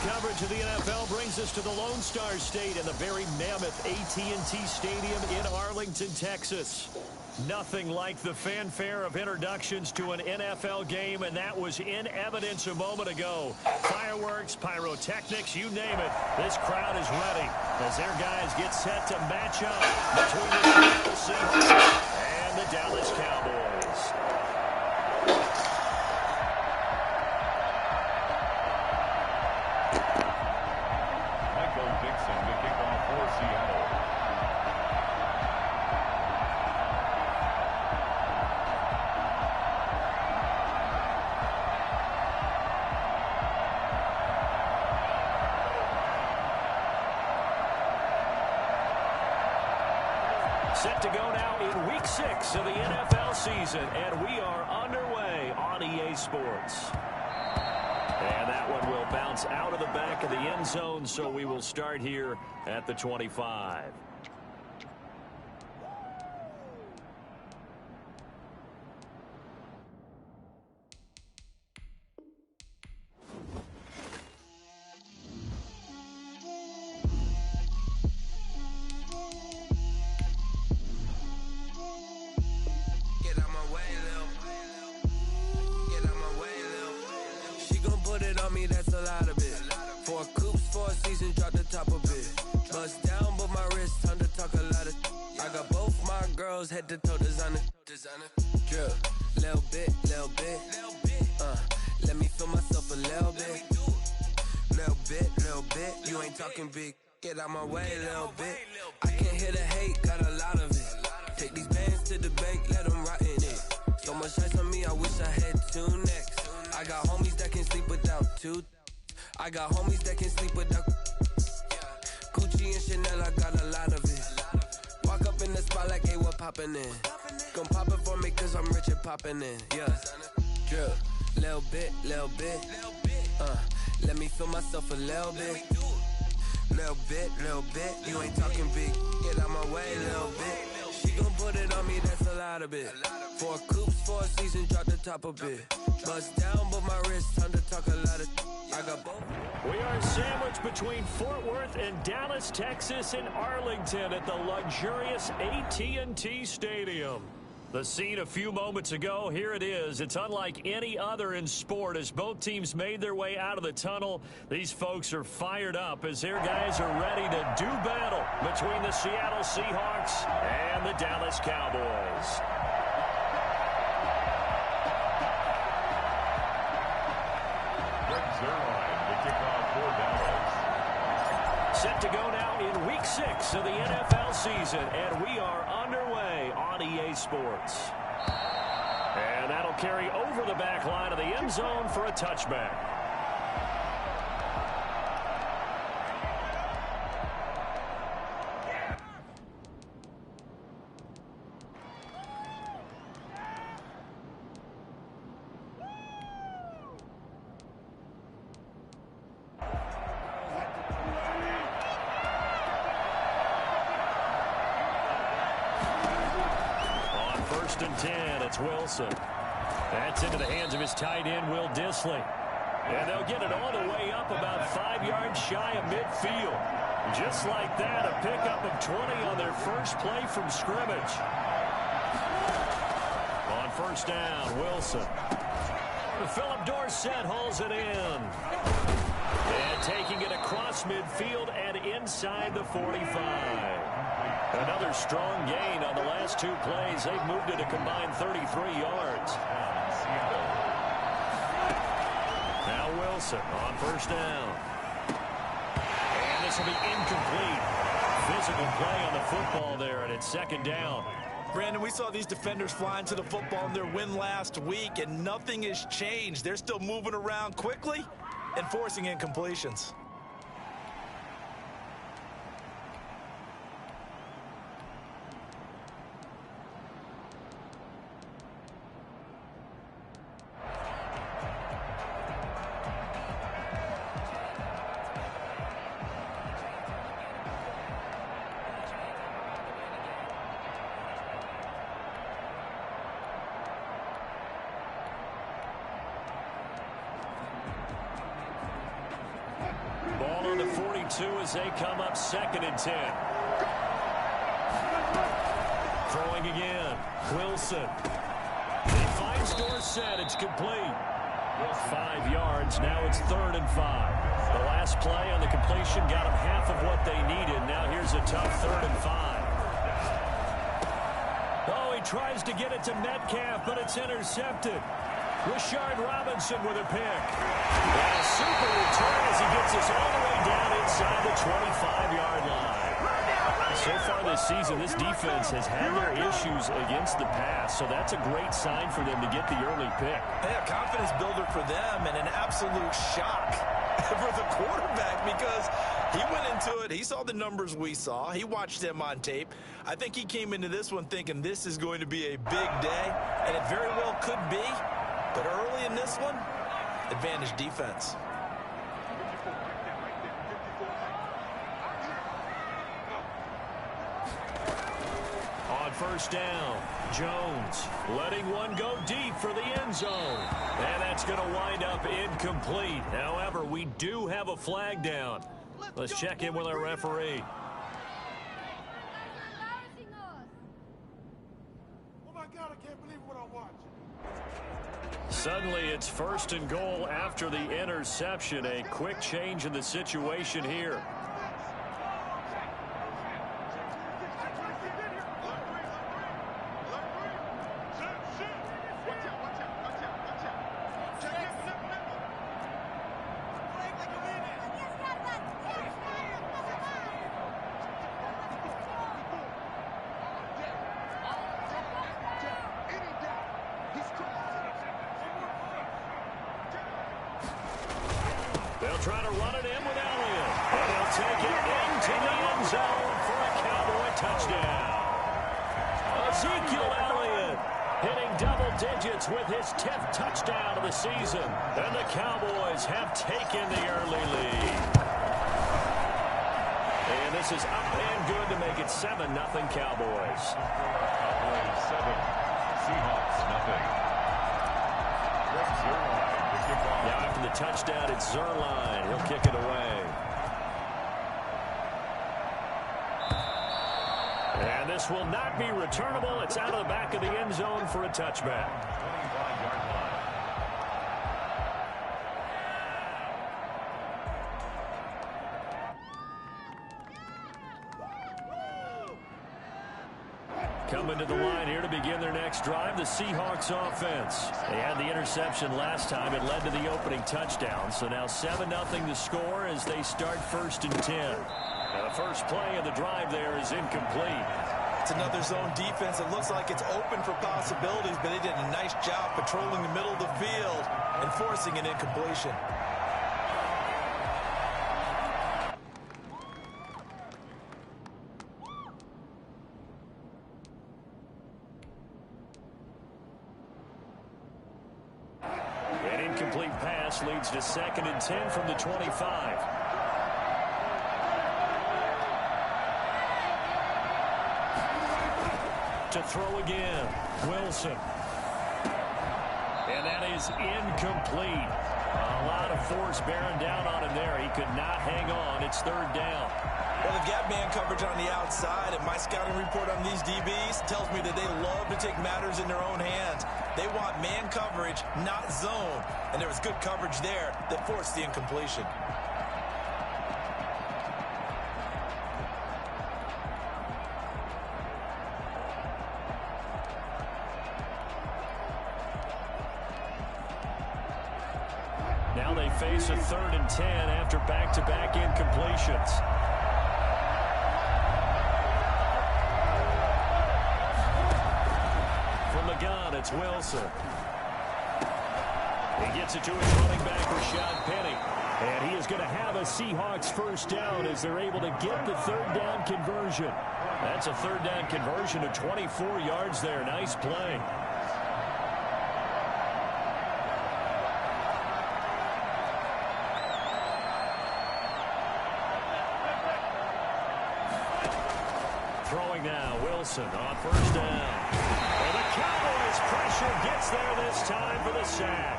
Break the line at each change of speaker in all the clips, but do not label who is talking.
Coverage of the NFL brings us to the Lone Star State and the very mammoth AT&T Stadium in Arlington, Texas. Nothing like the fanfare of introductions to an NFL game, and that was in evidence a moment ago. Fireworks, pyrotechnics, you name it. This crowd is ready as their guys get set to match up between the Seattle Seahawks and the Dallas Cowboys. Set to go now in Week 6 of the NFL season, and we are underway on EA Sports. And that one will bounce out of the back of the end zone, so we will start here at the 25.
That's a lot of it. 4 coops, 4 seasons, drop the top of it. Bust down, but my wrist, time to talk a lot of. I got both my girls head to toe designer. Drip, little bit. Let me feel myself a little bit. Little bit. You ain't talking big. Get out my way, little bit. I can't hear the hate, got a lot of it. Take these bands to the bank, let them rot in it. So much ice on me, I wish I had 2 necks. I got homies that can sleep without 2. I got homies that can sleep without Gucci and Chanel, I got a lot of it. Walk up in the spot like, hey, what poppin' in? Gon' pop it for me cause I'm rich and poppin' in. Yeah, drip, little bit. Let me feel myself a little bit. Little bit. You ain't talking big. Get out my way, little bit. She gon' put it on me, that's a lot of it. 4 coops, 4 seasons, drop the top of it. Bust down, but my wrist, time to talk a lot of. I got both.
We are sandwiched between Fort Worth and Dallas, Texas, in Arlington at the luxurious AT&T Stadium. The scene a few moments ago, here it is. It's unlike any other in sport as both teams made their way out of the tunnel. These folks are fired up as their guys are ready to do battle between the Seattle Seahawks and the Dallas Cowboys. Set to go now in Week 6 of the NFL season, and we are underway on EA Sports. And that'll carry over the back line of the end zone for a touchback. First and 10, it's Wilson. That's into the hands of his tight end, Will Dissly. And they'll get it all the way up about 5 yards shy of midfield. Just like that, a pickup of 20 on their first play from scrimmage. On first down, Wilson. Philip Dorsett hauls it in. And taking it across midfield and inside the 45. Another strong gain on the last 2 plays. They've moved it a combined 33 yards. Now Wilson on first down. And this will be incomplete. Physical play on the football there, and it's second down.
Brandon, we saw these defenders flying to the football in their win last week, and nothing has changed. They're still moving around quickly and forcing incompletions.
on the 42 as they come up 2nd and 10. Throwing again. Wilson. He finds Dorsett. It's complete. 5 yards. Now it's 3rd and 5. The last play on the completion got them half of what they needed. Now here's a tough 3rd and 5. Oh, he tries to get it to Metcalf, but it's intercepted. Rashard Robinson with a pick. And a super return as he gets us all the way down inside the 25-yard line. So far this season, this defense has had their issues against the pass, so that's a great sign for them to get the early pick.
Yeah, confidence builder for them and an absolute shock for the quarterback because he went into it. He saw the numbers we saw. He watched them on tape. I think he came into this one thinking this is going to be a big day, and it very well could be. But early in this one, advantage defense.
On 1st down, Jones letting one go deep for the end zone. And that's going to wind up incomplete. However, we do have a flag down. Let's check in with our referee.
Oh my God, I can't believe what I'm watching.
Suddenly, it's 1st and goal after the interception. A quick change in the situation here. They'll try to run it in with Elliott. And he'll take it into the end zone for a Cowboy touchdown. Ezekiel Elliott hitting double digits with his 10th touchdown of the season. And the Cowboys have taken the early lead. And this is up and good to make it 7-0 Cowboys.
Cowboys 7, Seahawks nothing.
Now after the touchdown, it's Zerline. He'll kick it away. And this will not be returnable. It's out of the back of the end zone for a touchback.
25-yard line.
Coming to the line here to begin their next drive, the Seahawks offense. They had the interception last time. It led to the opening touchdown. So now 7-0 the score as they start 1st and 10. Now the first play of the drive there is incomplete.
It's another zone defense. It looks like it's open for possibilities, but they did a nice job patrolling the middle of the field and forcing an incompletion.
An incomplete pass leads to 2nd and 10 from the 25. To throw again, Wilson. And that is incomplete. A lot of force bearing down on him there. He could not hang on. It's 3rd down.
Well, they've got man coverage on the outside, and my scouting report on these DBs tells me that they love to take matters in their own hands. They want man coverage, not zone. And there was good coverage there that forced the incompletion.
Now they face a 3rd and 10 after back-to-back incompletions. From the gun, it's Wilson. He gets it to his running back, Rashad Penny. And he is going to have a Seahawks 1st down as they're able to get the 3rd down conversion. That's a 3rd down conversion of 24 yards there. Nice play. Throwing now, Wilson on 1st down. And the Cowboys pressure gets there this time for the sack.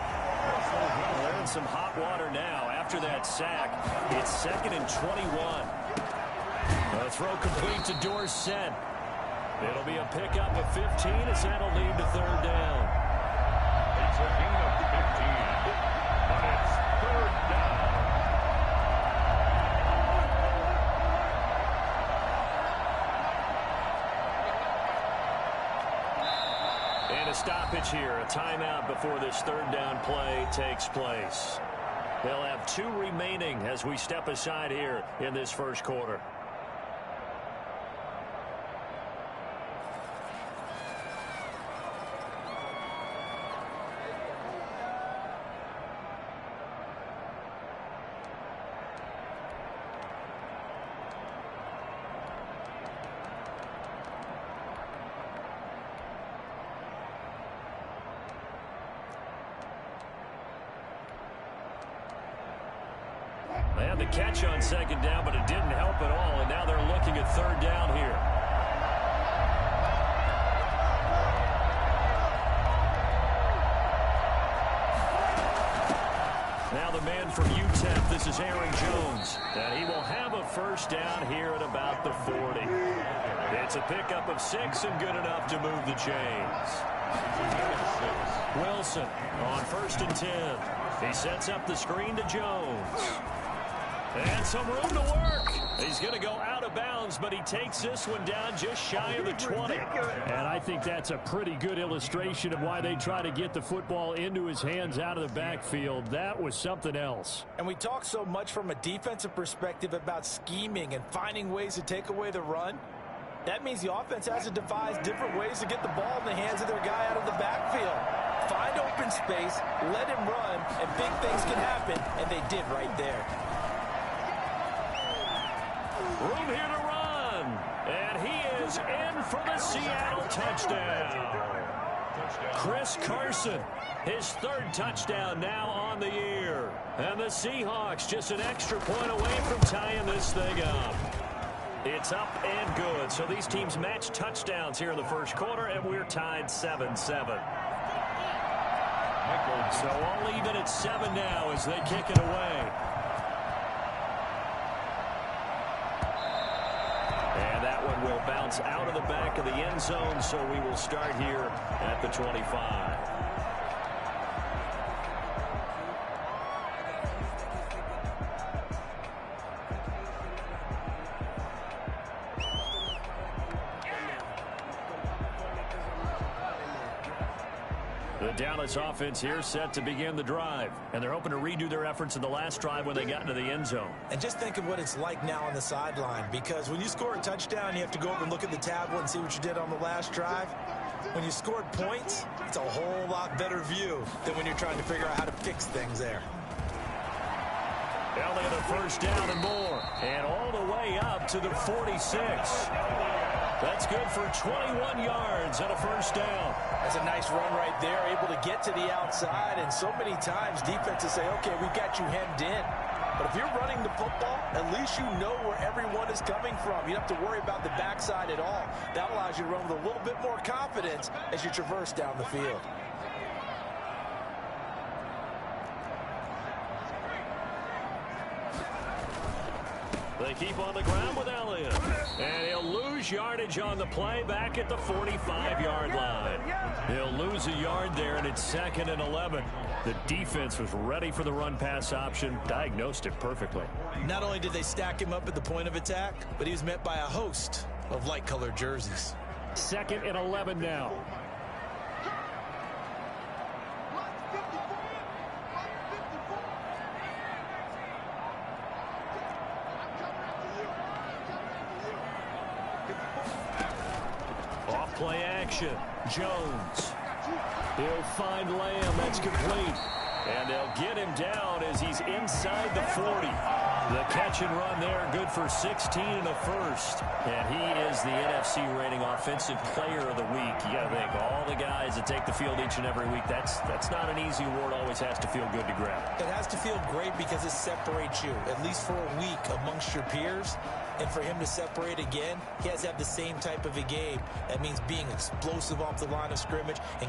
They're in some hot water now. After that sack, it's 2nd and 21. The throw complete to Dorsett. It'll be a pickup of 15 as that'll lead to 3rd down.
It's a gain of 15, but it's 3rd down.
And a stoppage here, a timeout before this 3rd down play takes place. They'll have 2 remaining as we step aside here in this first quarter. They had the catch on 2nd down, but it didn't help at all, and now they're looking at 3rd down here. Now the man from UTEP, this is Aaron Jones, and he will have a 1st down here at about the 40. It's a pickup of 6 and good enough to move the chains. Wilson on 1st and 10. He sets up the screen to Jones. And some room to work. He's going to go out of bounds, but he takes this one down just shy of the 20.
And I think that's a pretty good illustration of why they try to get the football into his hands out of the backfield. That was something else.
And we talk so much from a defensive perspective about scheming and finding ways to take away the run. That means the offense has to devise different ways to get the ball in the hands of their guy out of the backfield. Find open space, let him run, and big things can happen, and they did right there.
Room here to run. And he is in for the Seattle touchdown. Chris Carson, his 3rd touchdown now on the year. And the Seahawks just an extra point away from tying this thing up. It's up and good. So these teams match touchdowns here in the first quarter, and we're tied 7-7. So all even at 7 now as they kick it away. And that one will bounce out of the back of the end zone, so we will start here at the 25. The Dallas offense here set to begin the drive, and they're hoping to redo their efforts in the last drive when they got into the end zone.
And just think of what it's like now on the sideline, because when you score a touchdown, you have to go over and look at the tablet and see what you did on the last drive. When you scored points, it's a whole lot better view than when you're trying to figure out how to fix things there.
Elliott a 1st down and more, and all the way up to the 46. That's good for 21 yards and a 1st down.
That's a nice run right there, able to get to the outside, and so many times defenses say, okay, we've got you hemmed in. But if you're running the football, at least you know where everyone is coming from. You don't have to worry about the backside at all. That allows you to run with a little bit more confidence as you traverse down the field.
They keep on the ground with Elliott. And he'll lose yardage on the play back at the 45-yard line. He'll lose a yard there, and it's 2nd and 11. The defense was ready for the run-pass option, diagnosed it perfectly.
Not only did they stack him up at the point of attack, but he was met by a host of light-colored jerseys.
2nd and 11 now.
Play action. Jones. He'll find Lamb. That's complete. And they'll get him down as he's inside the 40. The catch and run there, good for 16 and a 1st. And he is the NFC rating offensive player of the week. You got to think, all the guys that take the field each and every week, that's not an easy award. Always has to feel good to grab.
It has to feel great because it separates you, at least for a week, amongst your peers. And for him to separate again, he has to have the same type of a game. That means being explosive off the line of scrimmage and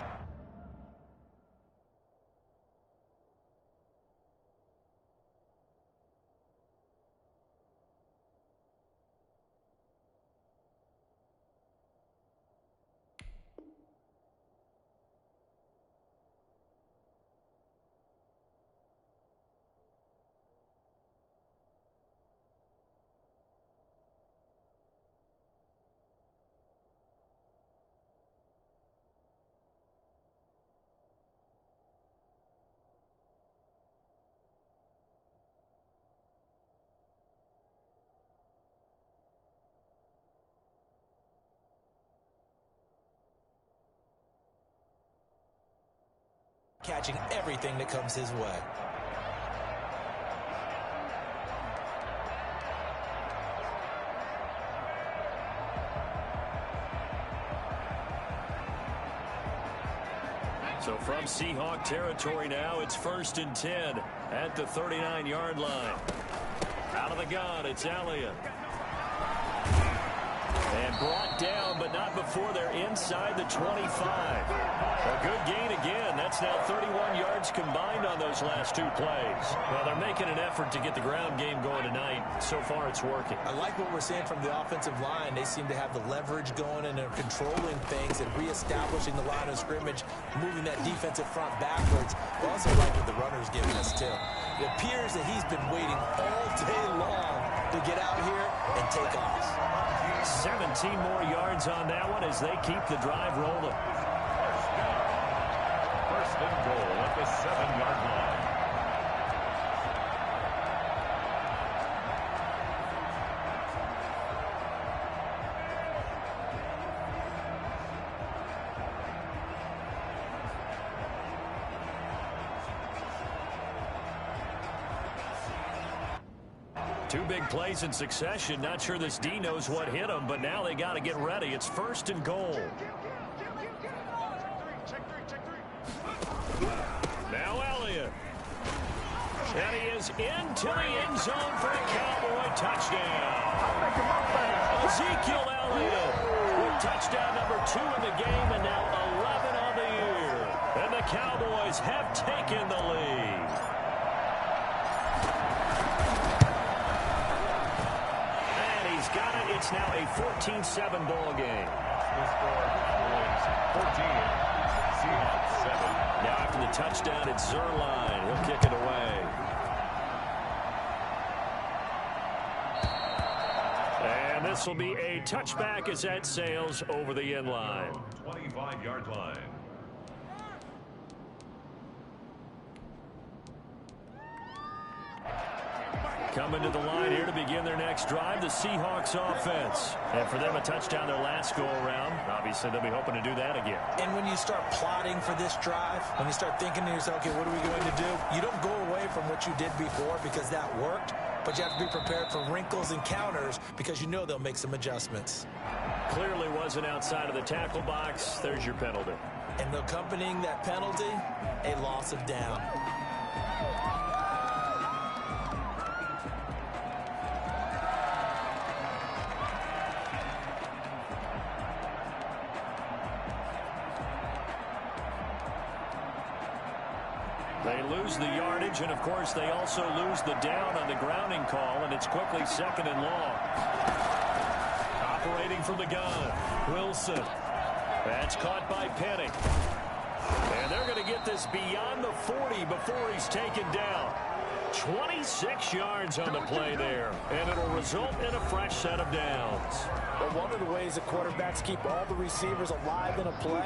catching everything that comes his way.
So from Seahawk territory now, it's 1st and 10 at the 39-yard line. Out of the gun, it's Elliott. And brought down, but not before they're inside the 25. A good gain again. That's now 31 yards combined on those last 2 plays. Well, they're making an effort to get the ground game going tonight. So far, it's working.
I like what we're seeing from the offensive line. They seem to have the leverage going, and they're controlling things and reestablishing the line of scrimmage, moving that defensive front backwards. I also like what the runner's giving us, too. It appears that he's been waiting all day long to get out here and take off.
17 more yards on that one as they keep the drive rolling.
First and goal at the 7-yard line.
Two big plays in succession. Not sure this D knows what hit him, but now they got to get ready. It's 1st and goal. Now Elliott. And he is into the end zone for a Cowboy touchdown. Ezekiel Elliott with touchdown number 2 in the game, and now 11 on the year. And the Cowboys have taken the lead. Got it. It's now a 14-7 ball game.
The score is 14. Seahawks 7.
Now after the touchdown, it's Zerline. He'll kick it away. And this will be a touchback as that sails over the end line.
25-yard line.
Coming to the line here to begin their next drive, the Seahawks offense. And for them, a touchdown their last go-around. Obviously, they'll be hoping to do that again.
And when you start plotting for this drive, when you start thinking to yourself, okay, what are we going to do? You don't go away from what you did before because that worked, but you have to be prepared for wrinkles and counters because you know they'll make some adjustments.
Clearly wasn't outside of the tackle box. There's your penalty.
And accompanying that penalty, a loss of down.
They lose the yardage, and, of course, they also lose the down on the grounding call, and it's quickly 2nd and long. Operating from the gun, Wilson. That's caught by Penny. And they're going to get this beyond the 40 before he's taken down. 26 yards on the play there, and it'll result in a fresh set of downs.
But one of the ways that quarterbacks keep all the receivers alive in a play,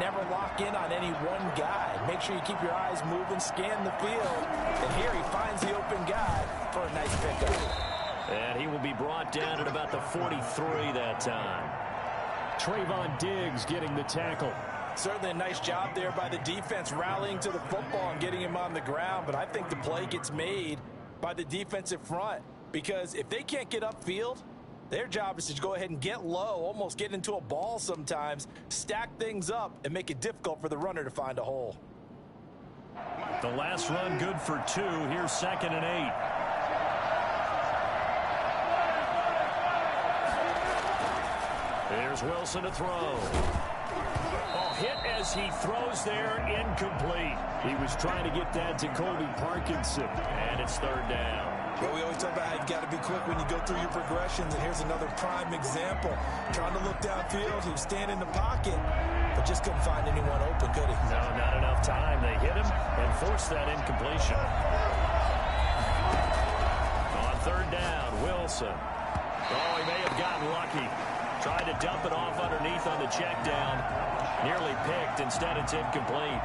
never lock in on any one guy. Make sure you keep your eyes moving, scan the field, and here he finds the open guy for a nice pickup.
And he will be brought down at about the 43 that time. Trayvon Diggs getting the tackle.
Certainly a nice job there by the defense rallying to the football and getting him on the ground, but I think the play gets made by the defensive front because if they can't get upfield, their job is to go ahead and get low, almost get into a ball sometimes, stack things up, and make it difficult for the runner to find a hole.
The last run good for 2. Here's 2nd and 8. Here's Wilson to throw. Hit as he throws there, incomplete. He was trying to get that to Colby Parkinson, and it's 3rd down.
Well, we always talk about how you've got to be quick when you go through your progressions, and here's another prime example. Trying to look downfield, he was standing in the pocket, but just couldn't find anyone open, could he?
No, not enough time. They hit him and forced that incompletion. On 3rd down, Wilson. Oh, he may have gotten lucky. Tried to dump it off underneath on the check down. Nearly picked. Instead, it's incomplete.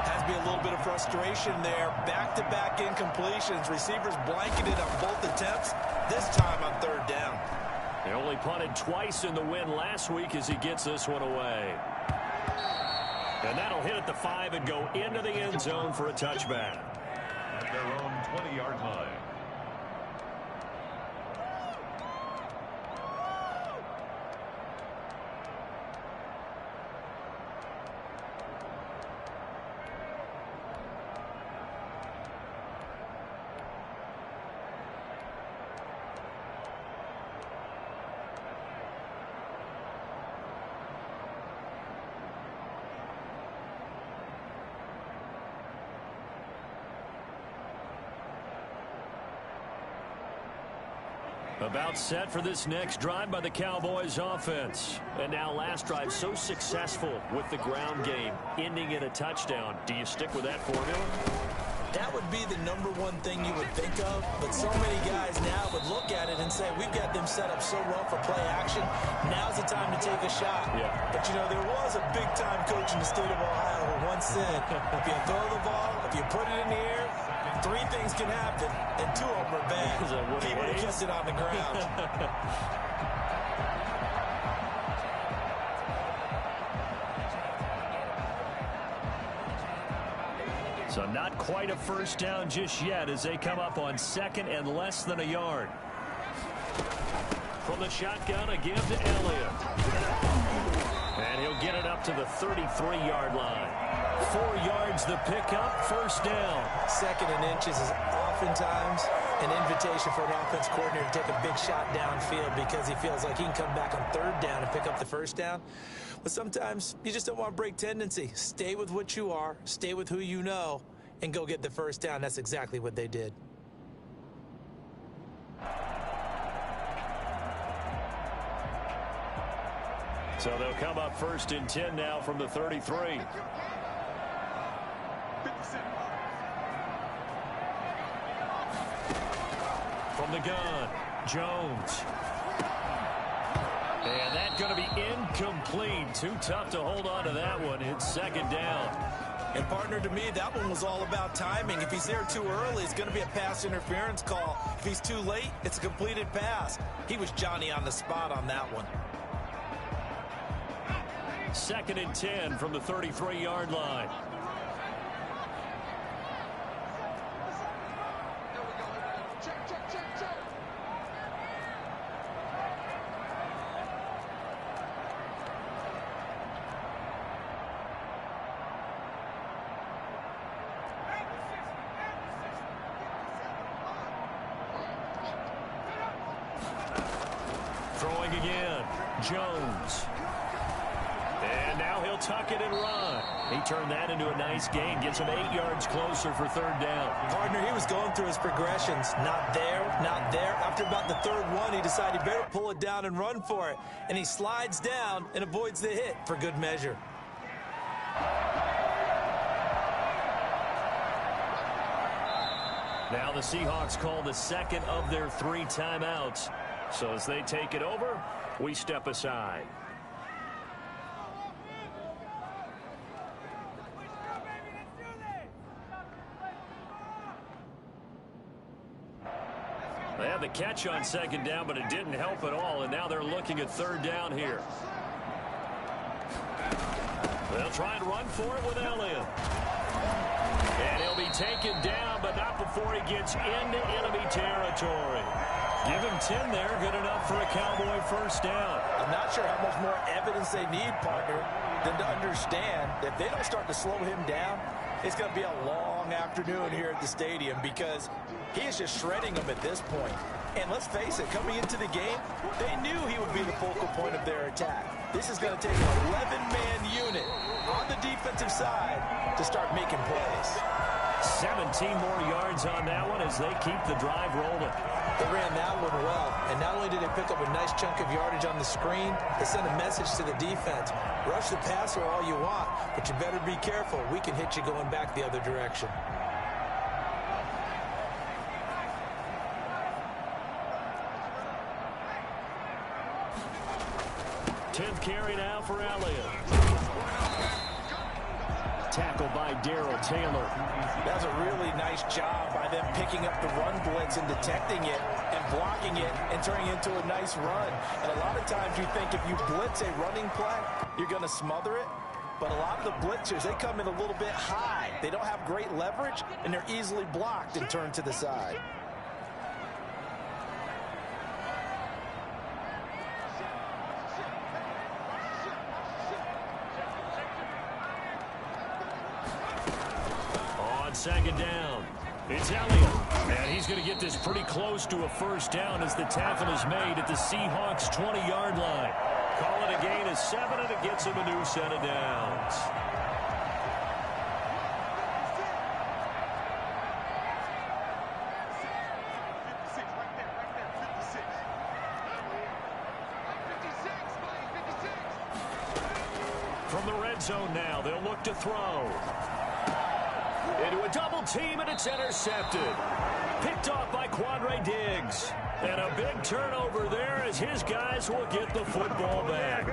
Has to be a little bit of frustration there. Back-to-back incompletions. Receivers blanketed on both attempts. This time on 3rd down.
They only punted twice in the win last week as he gets this one away. And that'll hit at the 5 and go into the end zone for a touchback.
At their own 20-yard line.
About set for this next drive by the Cowboys offense. And now last drive so successful with the ground game, ending in a touchdown. Do you stick with that formula?
That would be the #1 thing you would think of, but so many guys now would look at it and say, we've got them set up so well for play action. Now's the time to take a shot.
Yeah.
But, you know, there was a big-time coach in the state of Ohio who once said, if you throw the ball, if you put it in the air, 3 things can happen, and 2 of them are bad. He would have kept it on the ground.
So not quite a first down just yet as they come up on 2nd and less than a yard. From the shotgun, a give to Elliott. And he'll get it up to the 33-yard line. 4 yards the pickup, first down.
2nd and inches is oftentimes an invitation for an offense coordinator to take a big shot downfield because he feels like he can come back on 3rd down and pick up the first down. But sometimes you just don't want to break tendency. Stay with what you are, stay with who you know, and go get the first down. That's exactly what they did.
So they'll come up 1st and 10 now from the 33. From the gun, Jones. And that's going to be incomplete. Too tough to hold on to that one. It's 2nd down.
And, partner, to me, that one was all about timing. If he's there too early, it's going to be a pass interference call. If he's too late, it's a completed pass. He was Johnny on the spot on that one.
2nd and 10 from the 33-yard line. Throwing again, Jones. And now he'll tuck it and run. He turned that into a nice gain. Gets him 8 yards closer for 3rd down.
Partner, he was going through his progressions. Not there, not there. After about the 3rd one, he decided he better pull it down and run for it. And he slides down and avoids the hit for good measure.
Now the Seahawks call the 2nd of their 3 timeouts. So as they take it over, we step aside. They had the catch on 2nd down, but it didn't help at all, and now they're looking at 3rd down here. They'll try and run for it with Elliott. And he'll be taken down, but not before he gets into enemy territory. Give him 10 there, good enough for a Cowboy first down.
I'm not sure how much more evidence they need, partner, than to understand that if they don't start to slow him down, it's going to be a long afternoon here at the stadium because he is just shredding them at this point. And let's face it, coming into the game, they knew he would be the focal point of their attack. This is going to take an 11-man unit on the defensive side to start making plays.
17 more yards on that one as they keep the drive rolling.
They ran that one well, and not only did they pick up a nice chunk of yardage on the screen, they sent a message to the defense. Rush the passer all you want, but you better be careful. We can hit you going back the other direction.
Tenth carry now for Elliott. Tackled by Darrell Taylor.
That was a really nice job by them picking up the run blitz and detecting it and blocking it and turning it into a nice run. And a lot of times you think if you blitz a running play, you're going to smother it. but a lot of the blitzers, they come in a little bit high. They don't have great leverage, and they're easily blocked and turned to the side.
On second down, it's Elliott. And he's going to get this pretty close to a first down as the tackle is made at the Seahawks' 20-yard line. Call it a gain of 7, and it gets him a new set of downs. From the red zone now, they'll look to throw. Into a double team, and it's intercepted. Picked off by Quandre Diggs. And a big turnover there as his guys will get the football back.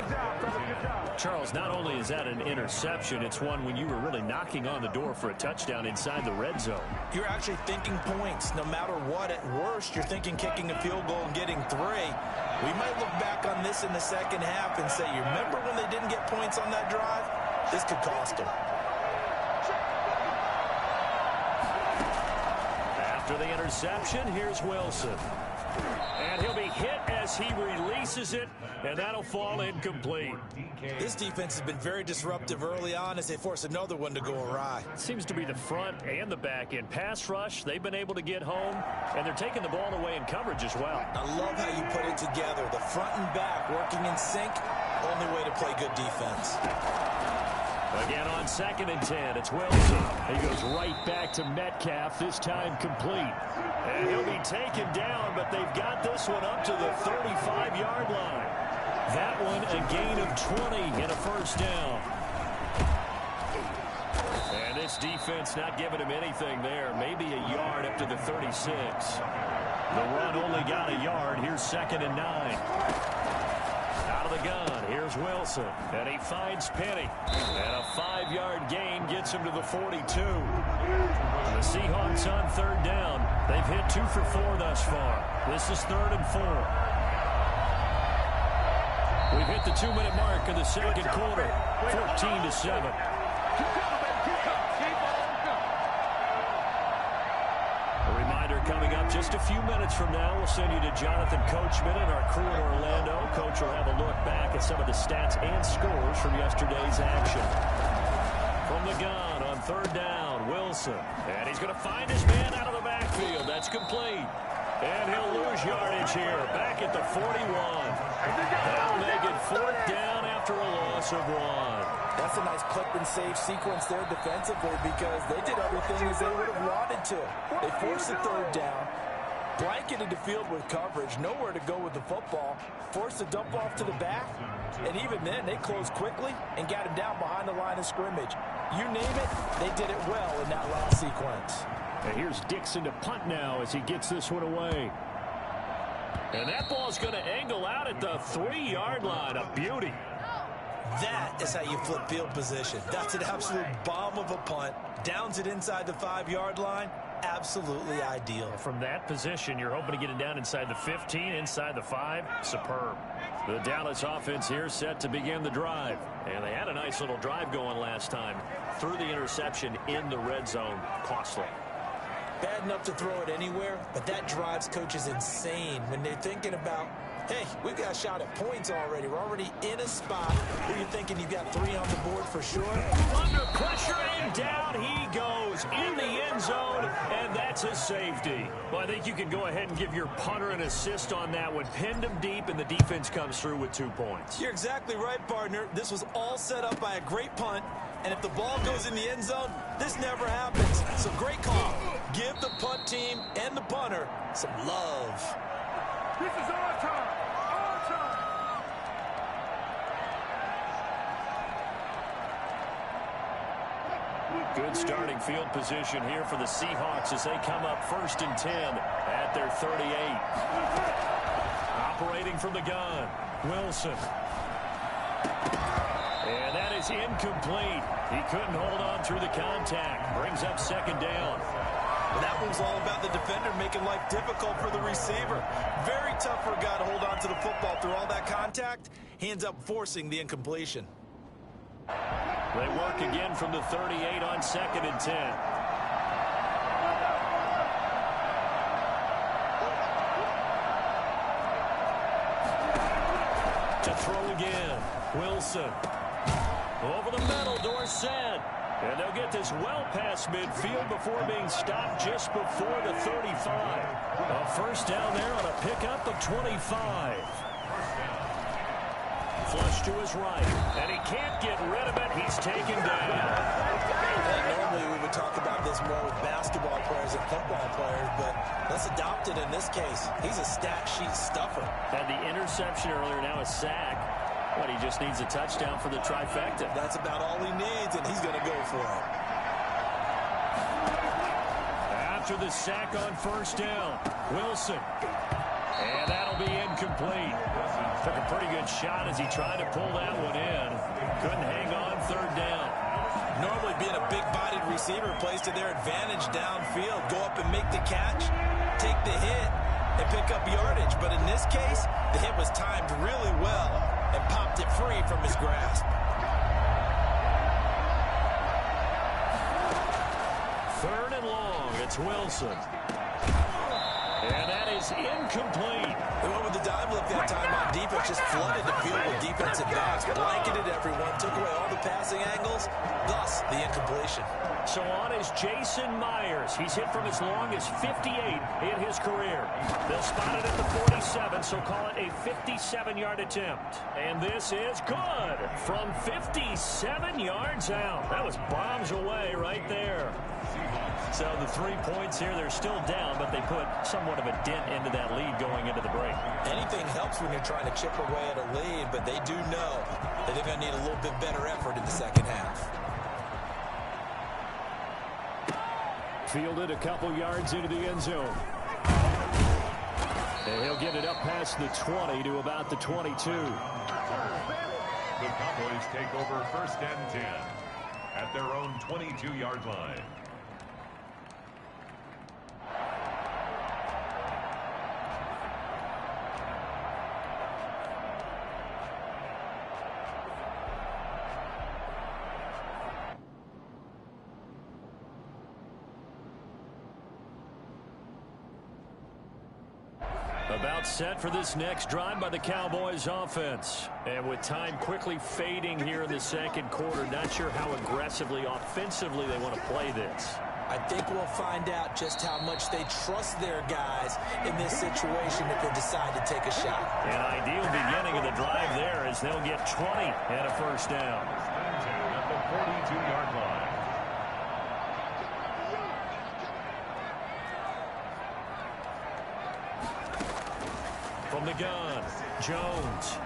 Charles, not only is that an interception, it's one when you were really knocking on the door for a touchdown inside the red zone.
You're actually thinking points. No matter what, at worst, you're thinking kicking a field goal and getting 3. We might look back on this in the second half and say, you remember when they didn't get points on that drive? This could cost them.
After the interception, here's Wilson. And he'll be hit as he releases it, and that'll fall incomplete.
This defense has been very disruptive early on as they force another one to go awry.
It seems to be the front and the back end. Pass rush, they've been able to get home, and they're taking the ball away in coverage as well.
I love how you put it together. The front and back working in sync, only way to play good defense.
Again on 2nd and 10, it's Wilson. He goes right back to Metcalf, this time complete. And he'll be taken down, but they've got this one up to the 35-yard line. That one a gain of 20 and a first down. And this defense not giving him anything there. Maybe a yard up to the 36. The run only got a yard. Here's 2nd and 9. Out of the gun, here's Wilson, and he finds Penny. And a 5-yard gain gets him to the 42. The Seahawks on 3rd down. They've hit 2 for 4 thus far. This is 3rd and 4. We've hit the 2-minute mark of the second quarter, 14-7. Coming up just a few minutes from now, we'll send you to Jonathan Coachman and our crew in Orlando. Coach will have a look back at some of the stats and scores from yesterday's action. From the gun on 3rd down, Wilson. And he's going to find his man out of the backfield. That's complete. And he'll lose yardage here, back at the 41. That'll make it 4th down after a loss of 1.
That's a nice clip and save sequence there defensively because they did everything as they would have wanted to. They forced the 3rd down, blanketed the field with coverage, nowhere to go with the football, forced a dump off to the back, and even then they closed quickly and got him down behind the line of scrimmage. You name it, they did it well in that last sequence.
And here's Dixon to punt now as he gets this one away. And that ball's going to angle out at the 3-yard line. A beauty.
That is how you flip field position. That's an absolute bomb of a punt. Downs it inside the 5-yard line. Absolutely ideal.
From that position, you're hoping to get it down inside the 15, inside the 5. Superb. The Dallas offense here set to begin the drive. And they had a nice little drive going last time. Threw the interception in the red zone. Costly.
Bad enough to throw it anywhere, but that drives coaches insane when they're thinking about, hey, we've got a shot at points already. We're already in a spot where you're thinking you've got 3 on the board for sure.
Under pressure, and down he goes in the end zone, and that's a safety. Well, I think you can go ahead and give your punter an assist on that one. Pinned him deep, and the defense comes through with 2 points.
You're exactly right, partner. This was all set up by a great punt, and if the ball goes in the end zone, this never happens. So great call. Give the punt team and the punter some love.
This is our time. Our time.
Good starting field position here for the Seahawks as they come up 1st and 10 at their 38. Operating from the gun, Wilson. And that is incomplete. He couldn't hold on through the contact. Brings up 2nd down.
Well, that one's all about the defender making life difficult for the receiver. Very tough for a guy to hold on to the football through all that contact. He ends up forcing the incompletion.
They work again from the 38 on 2nd and 10. To throw again. Wilson. Over the middle, Dorsett. And they'll get this well past midfield before being stopped just before the 35. A first down there on a pickup of 25. Flush to his right, and he can't get rid of it. He's taken down.
And normally we would talk about this more with basketball players and football players, but let's adopt it in this case. He's a stat sheet stuffer.
Had the interception earlier, now a sack. But he just needs a touchdown for the trifecta.
That's about all he needs, and he's going to go for it.
After the sack on first down, Wilson. And that'll be incomplete. Took a pretty good shot as he tried to pull that one in. Couldn't hang on third down.
Normally being a big-bodied receiver plays to their advantage downfield. Go up and make the catch, take the hit, and pick up yardage. But in this case, the hit was timed really well and popped it free from his grasp.
Third and long, it's Wilson. And that is incomplete.
They went with the dive look that time on defense, just flooded the field with defensive backs, blanketed everyone, took away all the passing angles, thus the incompletion.
So on is Jason Myers. He's hit from as long as 58 in his career. They'll spot it at the 47, so call it a 57-yard attempt. And this is good from 57 yards out. That was bombs away right there. So the 3 points here, they're still down, but they put somewhat of a dent into that lead going into the break.
Anything helps when you're trying to chip away at a lead, but they do know that they're going to need a little bit better effort in the second half.
Fielded a couple yards into the end zone. And he'll get it up past the 20 to about the 22.
The Cowboys take over 1st and 10 at their own 22-yard line.
About set for this next drive by the Cowboys offense. And with time quickly fading here in the second quarter, not sure how aggressively, offensively they want to play this.
I think we'll find out just how much they trust their guys in this situation if they decide to take a shot.
An ideal beginning of the drive there as they'll get 20 and a first down.
At the 42-yard line.
From the gun, Jones.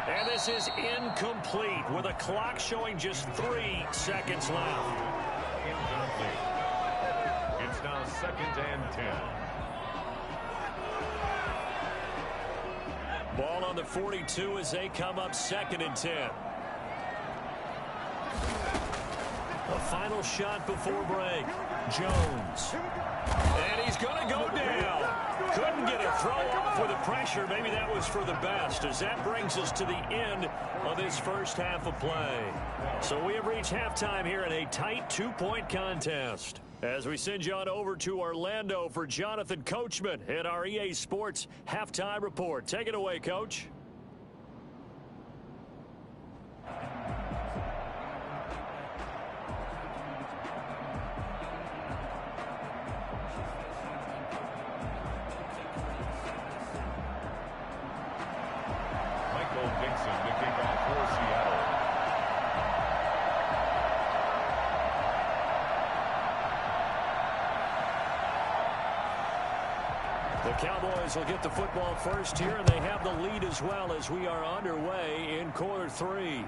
And this is incomplete with a clock showing just 3 seconds left.
Incomplete. It's now 2nd and 10.
Ball on the 42 as they come up 2nd and 10. A final shot before break. Jones. And he's going to go down. Couldn't get a throw off with the pressure. Maybe that was for the best, as that brings us to the end of this first half of play. So we have reached halftime here in a tight 2-point contest. As we send you on over to Orlando for Jonathan Coachman in our EA Sports Halftime Report. Take it away, Coach. The Cowboys will get the football first here, and they have the lead as well as we are underway in quarter 3.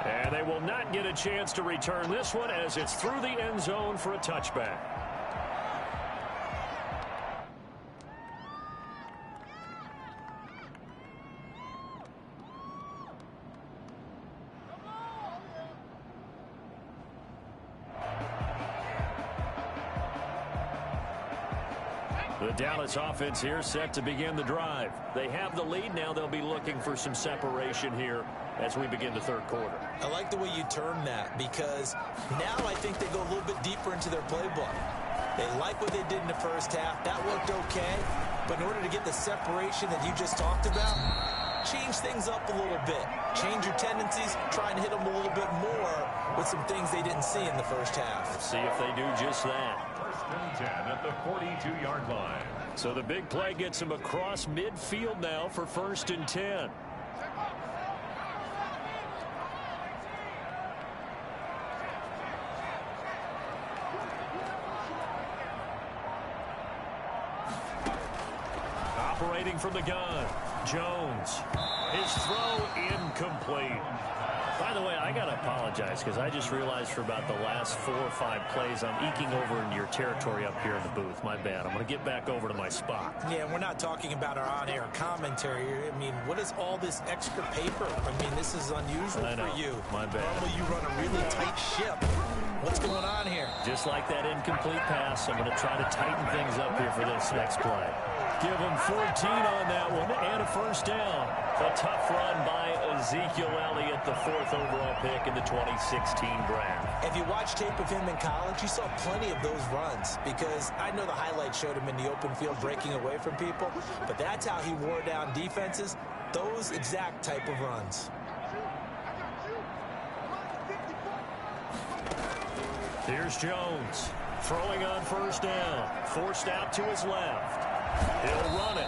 And they will not get a chance to return this one as it's through the end zone for a touchback. The Dallas offense here set to begin the drive. They have the lead now. They'll be looking for some separation here as we begin the third quarter.
I like the way you term that, because now I think they go a little bit deeper into their playbook. They like what they did in the first half. That worked okay. But in order to get the separation that you just talked about, change things up a little bit. Change your tendencies. Try and hit them a little bit more with some things they didn't see in the first half.
Let's see if they do just that.
First and 10 at the 42-yard line.
So the big play gets him across midfield now for first and 10. Operating from the gun, Jones. His throw incomplete. By the way, I got to apologize because I just realized for about the last 4 or 5 plays I'm eking over into your territory up here in the booth. My bad. I'm going to get back over to my spot.
Yeah, we're not talking about our on-air commentary. I mean, what is all this extra paper? I mean, this is unusual for you.
My bad.
Normally you run a really tight ship. What's going on here?
Just like that incomplete pass, I'm going to try to tighten things up here for this next play. Give him 14 on that one and a first down. A tough run by Ezekiel Elliott, the 4th overall pick in the 2016 draft.
If you watch tape of him in college, you saw plenty of those runs, because I know the highlights showed him in the open field breaking away from people, but that's how he wore down defenses, those exact type of runs.
Here's Jones throwing on first down, forced out to his left. He'll run it.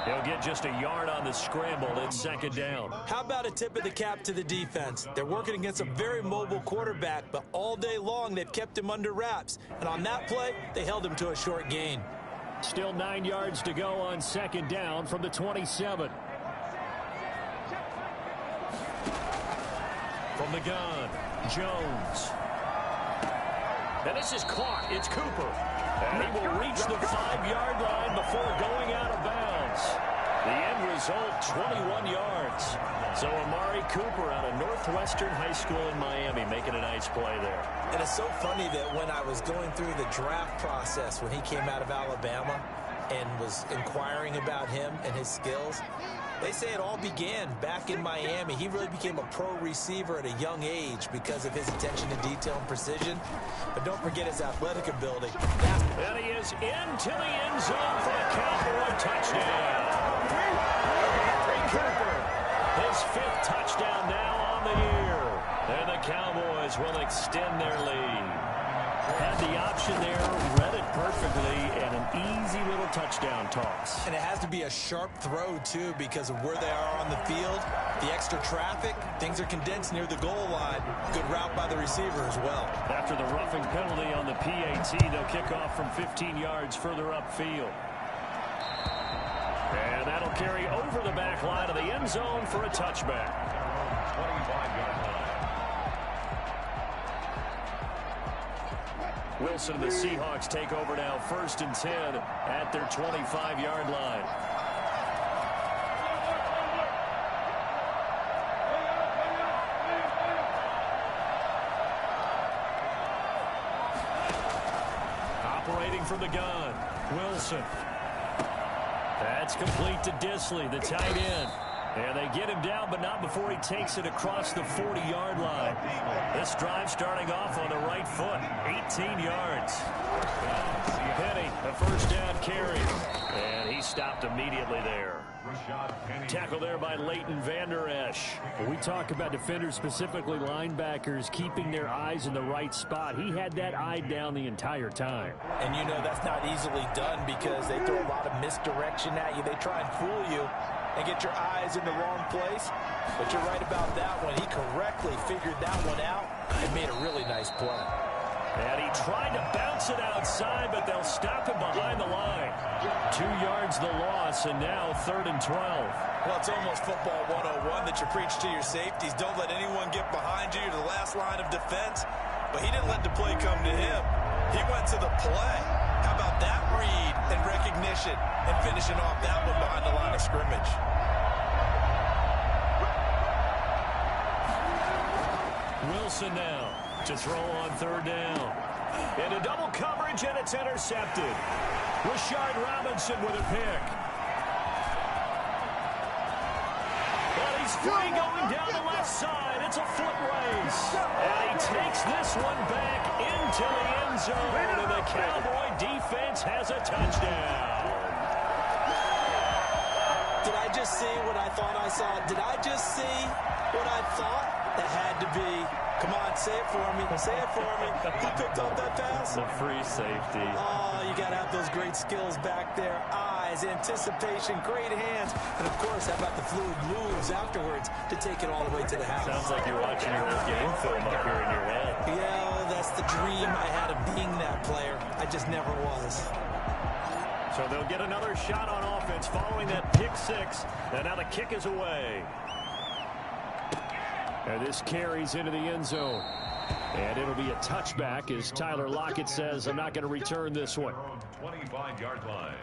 He'll get just a yard on the scramble. It's second down.
How about a tip of the cap to the defense? They're working against a very mobile quarterback, but all day long they've kept him under wraps. And on that play, they held him to a short gain.
Still 9 yards to go on second down from the 27. From the gun, Jones. And this is caught. It's Cooper. And he will reach the 5-yard line before going out of bounds. The end result, 21 yards. So Amari Cooper out of Northwestern High School in Miami making a nice play there.
And it's so funny that when I was going through the draft process when he came out of Alabama and was inquiring about him and his skills, they say it all began back in Miami. He really became a pro receiver at a young age because of his attention to detail and precision. But don't forget his athletic ability.
And he is into the end zone for a Cowboy touchdown. Amari Cooper, his 5th touchdown now on the year. And the Cowboys will extend their lead. Had the option there, read it perfectly, and an easy little touchdown toss.
And it has to be a sharp throw, too, because of where they are on the field. The extra traffic, things are condensed near the goal line. Good route by the receiver as well.
After the roughing penalty on the PAT, they'll kick off from 15 yards further upfield. And that'll carry over the back line of the end zone for a touchback.
25-yard line.
Wilson and the Seahawks take over now, first and 10 at their 25-yard line. Operating from the gun, Wilson. That's complete to Disley, the tight end. And they get him down, but not before he takes it across the 40-yard line. This drive starting off on the right foot, 18 yards. Penny, a first down carry. And he stopped immediately there. Tackle there by Leighton Vander Esch. We talk about defenders, specifically linebackers, keeping their eyes in the right spot. He had that eye down the entire time.
And you know that's not easily done because they throw a lot of misdirection at you. They try and fool you and get your eyes in the wrong place. But you're right about that one. He correctly figured that one out and made a really nice play.
And he tried to bounce it outside, but they'll stop him behind the line. 2 yards the loss, and now 3rd and 12.
Well, it's almost football 101 that you preach to your safeties. Don't let anyone get behind you to the last line of defense. But he didn't let the play come to him. He went to the play. How about that read and recognition and finishing off that one behind the line of scrimmage?
Wilson now to throw on 3rd down. Into double coverage, and it's intercepted. Rashard Robinson with a pick. Well, he's free going down the left side. It's a foot race. And he takes this one back into the end zone. And the Cowboy defense has a touchdown.
Did I just see what I thought I saw? Did I just see what I thought? That had to be. Come on, say it for me. Say it for me. Who picked up that pass?
The free safety.
Oh, you got to have those great skills back there. Eyes, anticipation, great hands. And, of course, how about the fluid moves afterwards to take it all the way to the house?
Sounds like you're watching your old game film up here in your head.
Yeah, that's the dream I had of being that player. I just never was.
So they'll get another shot on offense following that pick six. And now the kick is away. And this carries into the end zone. And it'll be a touchback as Tyler Lockett says, I'm not going to return this one.
25-yard line.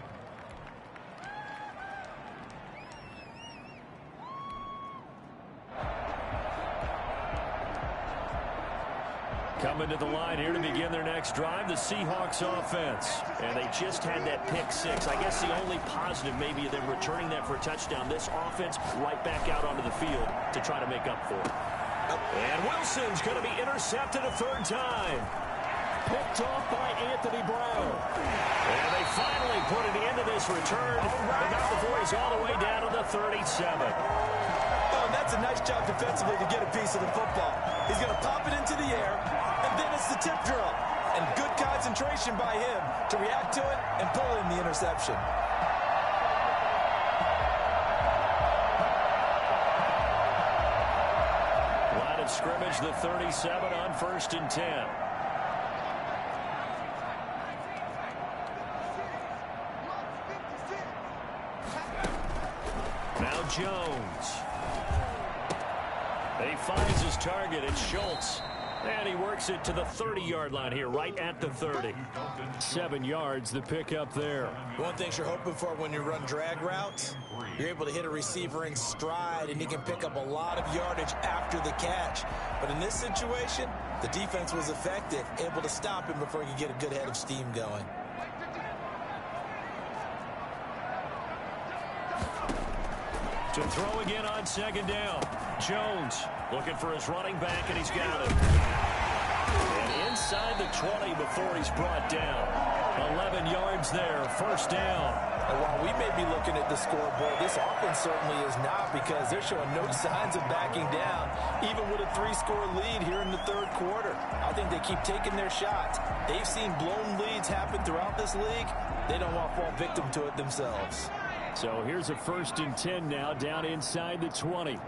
Coming to the line here to begin their next drive, the Seahawks offense. And they just had that pick six. I guess the only positive maybe of them returning that for a touchdown. This offense right back out onto the field to try to make up for it. And Wilson's going to be intercepted a third time. Picked off by Anthony Brown. And they finally put an end to this return. They got the boys all the way down to the 37.
Oh, and that's a nice job defensively to get a piece of the football. He's going to pop it into the air, and then it's the tip drill. And good concentration by him to react to it and pull in the interception.
Line of scrimmage, the 37 on 1st and 10. Now Jones. He finds his target. It's Schultz. And he works it to the 30-yard line here, right at the 30. 7 yards, the pickup there.
One thing you're hoping for when you run drag routes, you're able to hit a receiver in stride, and he can pick up a lot of yardage after the catch. But in this situation, the defense was effective, able to stop him before he could get a good head of steam going.
To throw again on 2nd down. Jones looking for his running back, and he's got it. And inside the 20 before he's brought down. 11 yards there, 1st down.
And while we may be looking at the scoreboard, this offense certainly is not, because they're showing no signs of backing down, even with a 3-score lead here in the 3rd quarter. I think they keep taking their shots. They've seen blown leads happen throughout this league. They don't want to fall victim to it themselves.
So here's a 1st and 10 now, down inside the 20.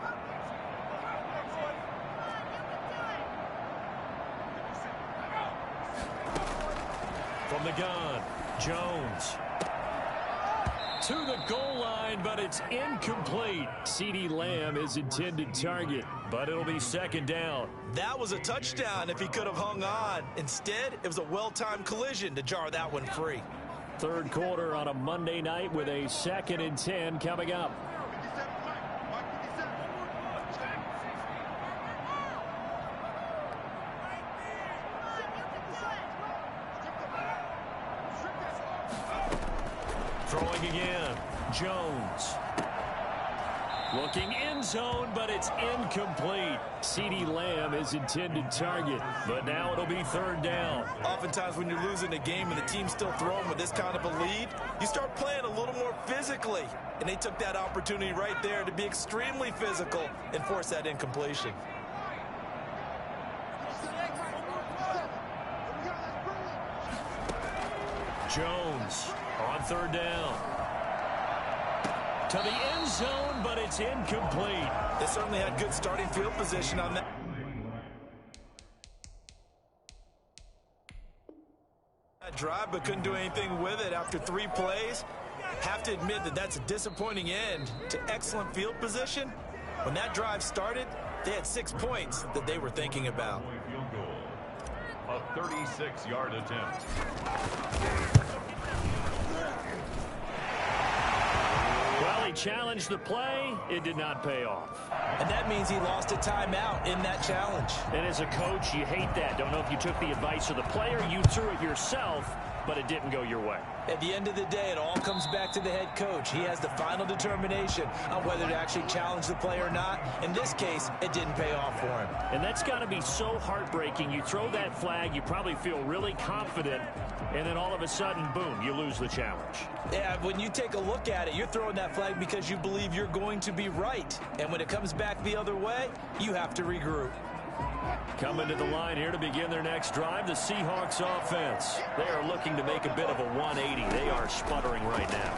From the gun, Jones. To the goal line, but it's incomplete. CeeDee Lamb is intended target, but it'll be 2nd down.
That was a touchdown if he could have hung on. Instead, it was a well-timed collision to jar that one free.
3rd quarter on a Monday night with a 2nd and 10 coming up. Throwing again, Jones. Looking end zone, but it's incomplete. CeeDee Lamb is intended target, but now it'll be 3rd down.
Oftentimes when you're losing a game and the team's still throwing with this kind of a lead, you start playing a little more physically. And they took that opportunity right there to be extremely physical and force that incompletion.
Jones on 3rd down. To the end zone, but it's incomplete.
They certainly had good starting field position on that drive, but couldn't do anything with it after 3 plays. Have to admit that that's a disappointing end to excellent field position. When that drive started, they had 6 points that they were thinking about.
A 36-yard attempt.
Well, he challenged the play. It did not pay off.
And that means he lost a timeout in that challenge.
And as a coach, you hate that. Don't know if you took the advice of the player, you threw it yourself, but it didn't go your way.
At the end of the day, it all comes back to the head coach. He has the final determination on whether to actually challenge the play or not. In this case, it didn't pay off for him.
And that's got to be so heartbreaking. You throw that flag, you probably feel really confident, and then all of a sudden, boom, you lose the challenge.
Yeah, when you take a look at it, you're throwing that flag because you believe you're going to be right. And when it comes back the other way, you have to regroup.
Coming to the line here to begin their next drive, the Seahawks offense. They are looking to make a bit of a 180. They are sputtering right now.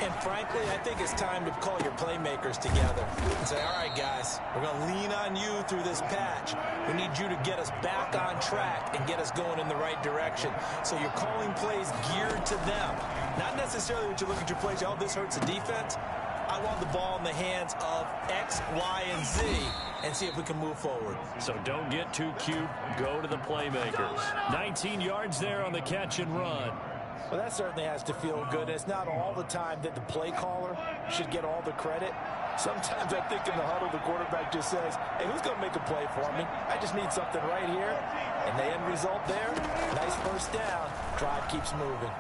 And frankly, I think it's time to call your playmakers together and say, all right, guys, we're going to lean on you through this patch. We need you to get us back on track and get us going in the right direction. So you're calling plays geared to them. Not necessarily what you look at your plays, oh, this hurts the defense. I want the ball in the hands of X, Y, and Z and see if we can move forward.
So don't get too cute. Go to the playmakers. 19 yards there on the catch and run.
Well, that certainly has to feel good. It's not all the time that the play caller should get all the credit. Sometimes I think in the huddle, the quarterback just says, hey, who's going to make a play for me? I just need something right here. And the end result there, nice first down. Drive keeps moving.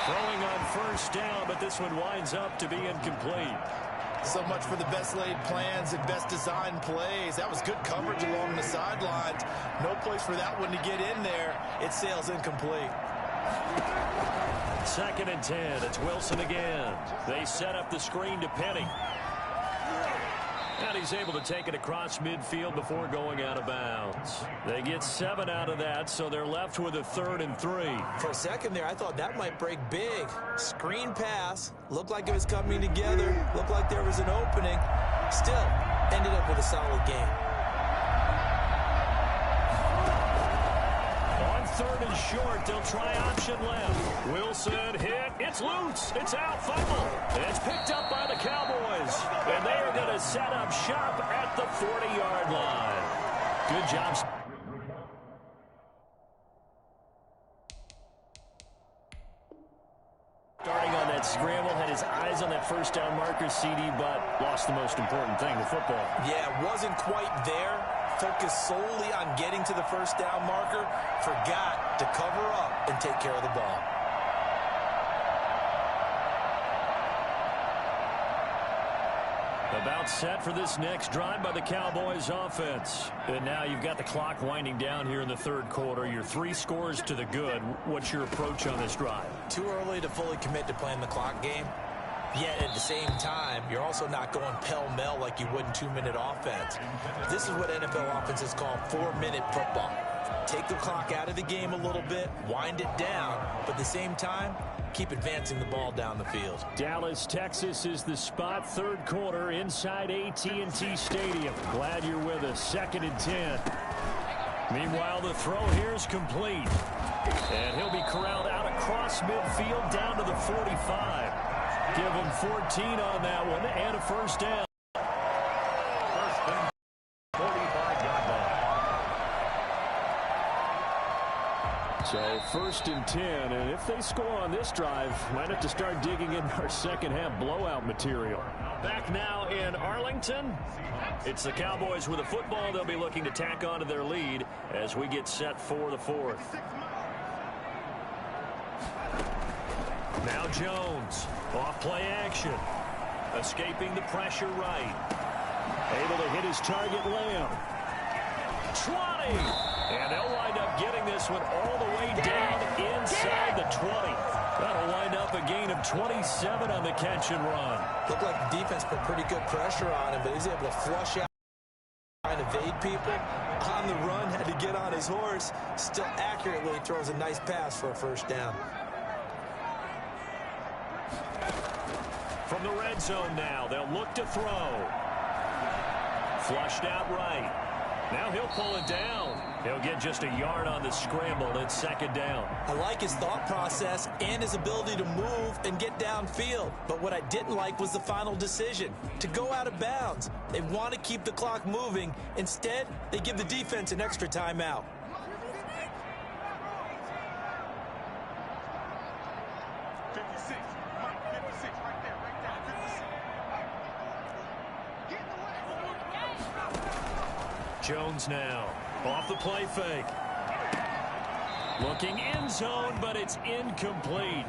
Throwing on first down, but this one winds up to be incomplete.
So much for the best laid plans and best designed plays. That was good coverage along the sidelines. No place for that one to get in there. It sails incomplete.
2nd and 10. It's Wilson again. They set up the screen to Penny. And he's able to take it across midfield before going out of bounds. They get 7 out of that, so they're left with a 3rd and 3.
For a second there, I thought that might break big. Screen pass. Looked like it was coming together. Looked like there was an opening. Still, ended up with a solid game.
On 3rd and short, they'll try option left. Wilson hit. It's loose. It's out. Fumble. It's picked up by the Cowboys. And they are going to set up shop at the 40-yard line. Good job. Starting on that scramble, had his eyes on that first down marker, CD, but lost the most important thing, the football.
Yeah, wasn't quite there. Focused solely on getting to the first down marker. Forgot to cover up and take care of the ball.
About set for this next drive by the Cowboys offense. And now you've got the clock winding down here in the 3rd quarter. Your 3 scores to the good. What's your approach on this drive?
Too early to fully commit to playing the clock game. Yet at the same time, you're also not going pell-mell like you would in 2-minute offense. This is what NFL offenses call 4-minute football. Take the clock out of the game a little bit, wind it down, but at the same time, keep advancing the ball down the field.
Dallas, Texas is the spot. 3rd quarter inside AT&T Stadium. Glad you're with us. 2nd and 10. Meanwhile, the throw here is complete. And he'll be corralled out across midfield down to the 45. Give him 14 on that one and a first down.
First and 45-yard line.
So 1st and 10, and if they score on this drive, might have to start digging in our second half blowout material. Back now in Arlington. It's the Cowboys with the football. They'll be looking to tack onto their lead as we get set for the 4th. Now Jones, off play action, escaping the pressure right, able to hit his target Lamb. 20, and they'll wind up getting this one all the way down inside the 20. That'll wind up a gain of 27 on the catch and run.
Looked like the defense put pretty good pressure on him, but he's able to flush out and evade people. On the run, had to get on his horse. Still accurately throws a nice pass for a first down.
From the red zone now, they'll look to throw. Flushed out right. Now he'll pull it down. He'll get just a yard on the scramble. It's 2nd down.
I like his thought process and his ability to move and get downfield. But what I didn't like was the final decision, to go out of bounds. They want to keep the clock moving. Instead, they give the defense an extra timeout.
Jones now, off the play fake. Looking end zone, but it's incomplete.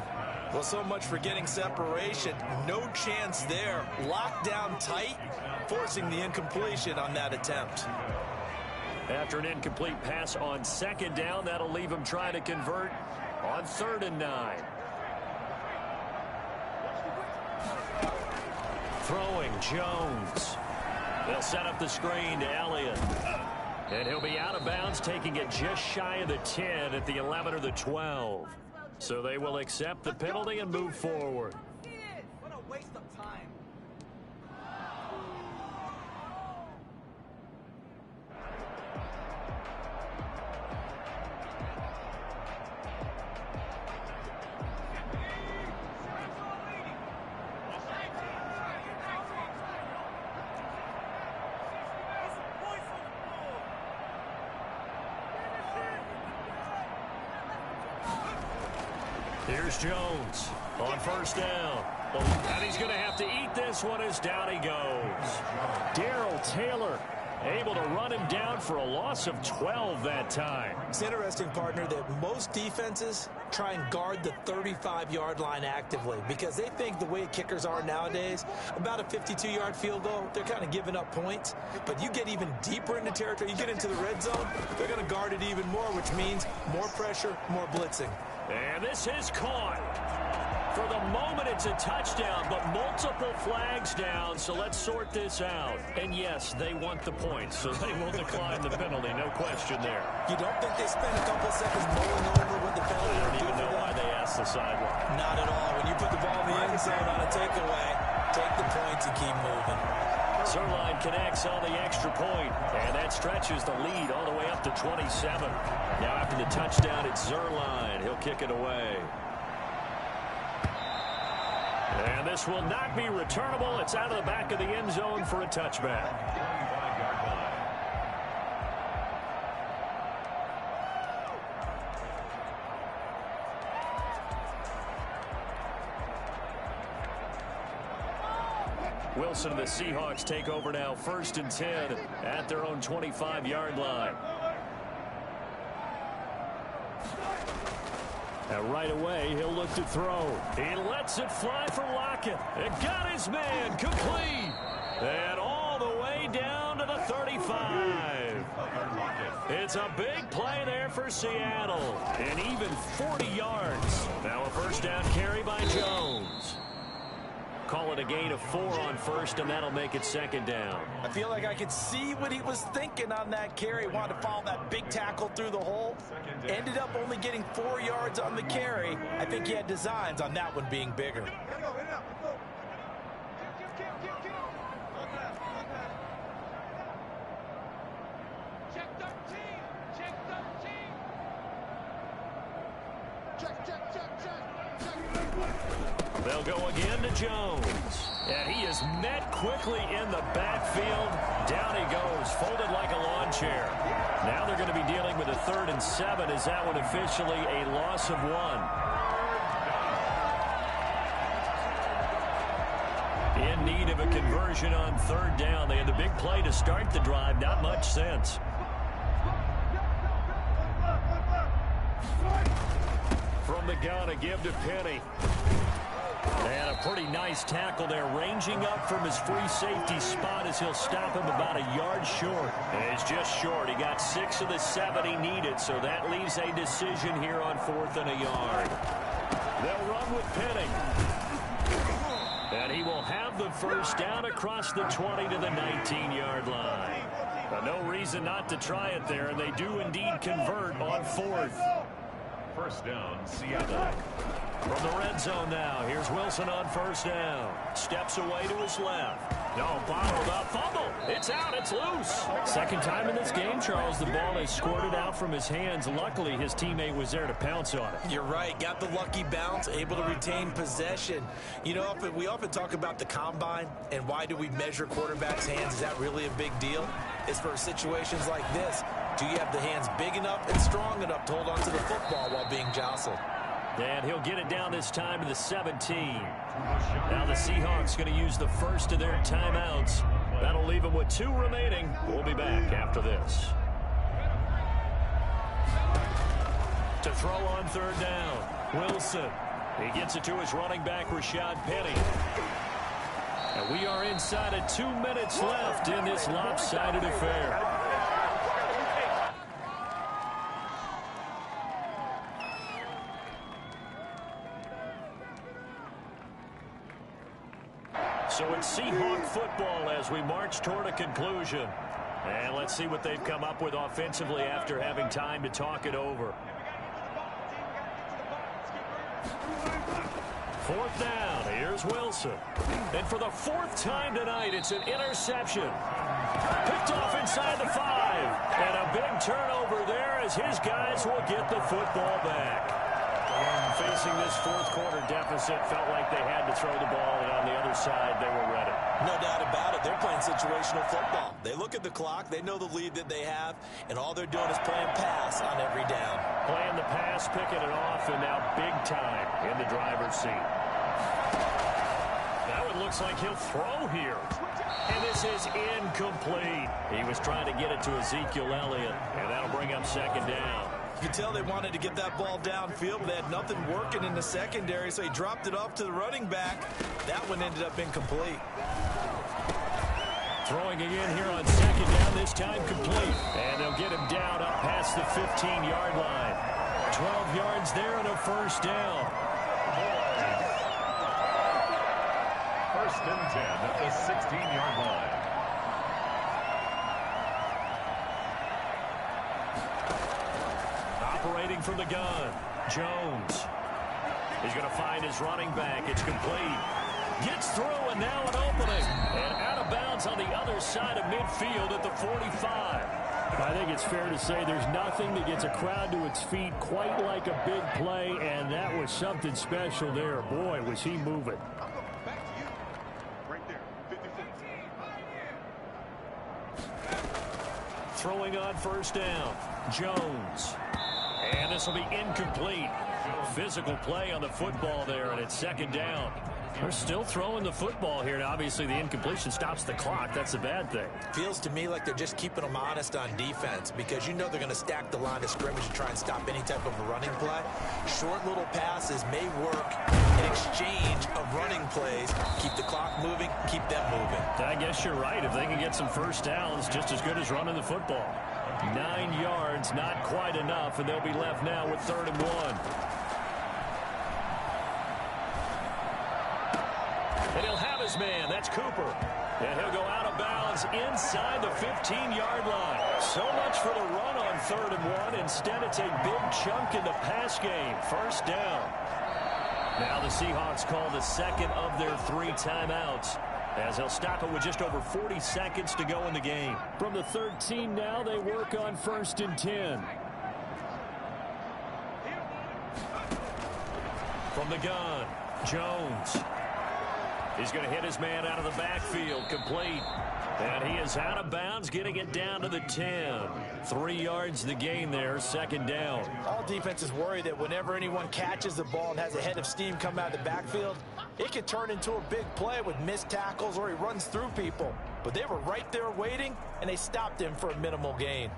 Well, so much for getting separation. No chance there. Locked down tight, forcing the incompletion on that attempt.
After an incomplete pass on second down, that'll leave him trying to convert on 3rd and 9. Throwing Jones. They'll set up the screen to Elliott. And he'll be out of bounds, taking it just shy of the 10 at the 11 or the 12. So they will accept the penalty and move forward.
What a waste of time.
Here's Jones on 1st down. And he's going to have to eat this one as down he goes. Darrell Taylor able to run him down for a loss of 12 that time.
It's interesting, partner, that most defenses try and guard the 35-yard line actively because they think the way kickers are nowadays, about a 52-yard field goal, they're kind of giving up points. But you get even deeper into territory, you get into the red zone, they're going to guard it even more, which means more pressure, more blitzing.
And this is caught. For the moment, it's a touchdown, but multiple flags down, so let's sort this out. And yes, they want the points, so they will decline the penalty, no question there.
You don't think they spent a couple seconds mulling over what the penalty
I
would
don't
do
even know
for
why
them?
they asked the sideline.
Not at all. When you put the ball in the end zone on a takeaway, take the points and keep moving.
Zerline connects on the extra point, and that stretches the lead all the way up to 27. Now after the touchdown, it's Zerline. He'll kick it away. And this will not be returnable. It's out of the back of the end zone for a touchback. Wilson and the Seahawks take over now, 1st and 10 at their own 25-yard line. And right away, he'll look to throw. He lets it fly for Lockett. It got his man complete. And all the way down to the 35. It's a big play there for Seattle. And even 40 yards. Now a 1st down carry by Jones. Call it a gain of 4 on 1st, and that'll make it 2nd down.
I feel like I could see what he was thinking on that carry. Wanted to follow that big tackle through the hole. Ended up only getting 4 yards on the carry. I think he had designs on that one being bigger.
They'll go again to Jones. And he is met quickly in the backfield. Down he goes, folded like a lawn chair. Now they're going to be dealing with a 3rd and 7 as that one officially a loss of 1. In need of a conversion on 3rd down. They had the big play to start the drive. Not much sense. From the gun, a give to Penny. And a pretty nice tackle there, ranging up from his free safety spot as he'll stop him about a yard short. And he's just short. He got 6 of the 7 he needed, so that leaves a decision here on 4th and a yard. They'll run with Penny. And he will have the 1st down across the 20 to the 19-yard line. No reason not to try it there, and they do indeed convert on 4th.
1st down, Seattle.
From the red zone now, here's Wilson on 1st down. Steps away to his left. No, bottled up, fumble. It's out, it's loose. Second time in this game, Charles, the ball has squirted out from his hands. Luckily, his teammate was there to pounce on it.
You're right. Got the lucky bounce, able to retain possession. You know, we often talk about the combine and why do we measure quarterbacks' hands. Is that really a big deal? It's for situations like this. Do you have the hands big enough and strong enough to hold onto the football while being jostled?
And he'll get it down this time to the 17. Now the Seahawks going to use the first of their timeouts. That'll leave them with 2 remaining. We'll be back after this. To throw on third down. Wilson. He gets it to his running back, Rashad Penny. And we are inside of 2 minutes left in this lopsided affair. So it's Seahawk football as we march toward a conclusion. And let's see what they've come up with offensively after having time to talk it over. Fourth down. Here's Wilson. And for the fourth time tonight, it's an interception. Picked off inside the 5. And a big turnover there as his guys will get the football back. Facing this fourth quarter deficit, felt like they had to throw the ball, and on the other side, they were ready.
No doubt about it. They're playing situational football. They look at the clock. They know the lead that they have, and all they're doing is playing pass on every down.
Playing the pass, picking it off, and now big time in the driver's seat. That one looks like he'll throw here. And this is incomplete. He was trying to get it to Ezekiel Elliott, and that'll bring up second down.
You could tell they wanted to get that ball downfield, but they had nothing working in the secondary, so he dropped it off to the running back. That one ended up incomplete.
Throwing again here on second down, this time complete. And they'll get him down up past the 15-yard line. 12 yards there and a first down.
First and 10 at the 16-yard line.
Operating from the gun, Jones. He's going to find his running back. It's complete. Gets through, and now an opening. And out of bounds on the other side of midfield at the 45. I think it's fair to say there's nothing that gets a crowd to its feet quite like a big play, and that was something special there. Boy, was he moving. Throwing on first down, Jones. And this will be incomplete. Physical play on the football there, and it's second down. They're still throwing the football here, and obviously the incompletion stops the clock. That's a bad thing.
Feels to me like they're just keeping them honest on defense, because you know they're going to stack the line of scrimmage and try and stop any type of a running play. Short little passes may work in exchange of running plays. Keep the clock moving, keep them moving.
I guess you're right. If they can get some first downs, just as good as running the football. 9 yards, not quite enough, and they'll be left now with 3rd and 1. And he'll have his man. That's Cooper. And he'll go out of bounds inside the 15-yard line. So much for the run on 3rd and 1. Instead, it's a big chunk in the pass game. First down. Now the Seahawks call the second of their 3 timeouts, as they'll stop it with just over 40 seconds to go in the game. From the 13 now, they work on 1st and 10. From the gun, Jones. He's going to hit his man out of the backfield, complete. And he is out of bounds, getting it down to the 10. 3 yards the gain there, second down.
All defenses worry that whenever anyone catches the ball and has a head of steam come out of the backfield, it could turn into a big play with missed tackles or he runs through people. But they were right there waiting, and they stopped him for a minimal gain.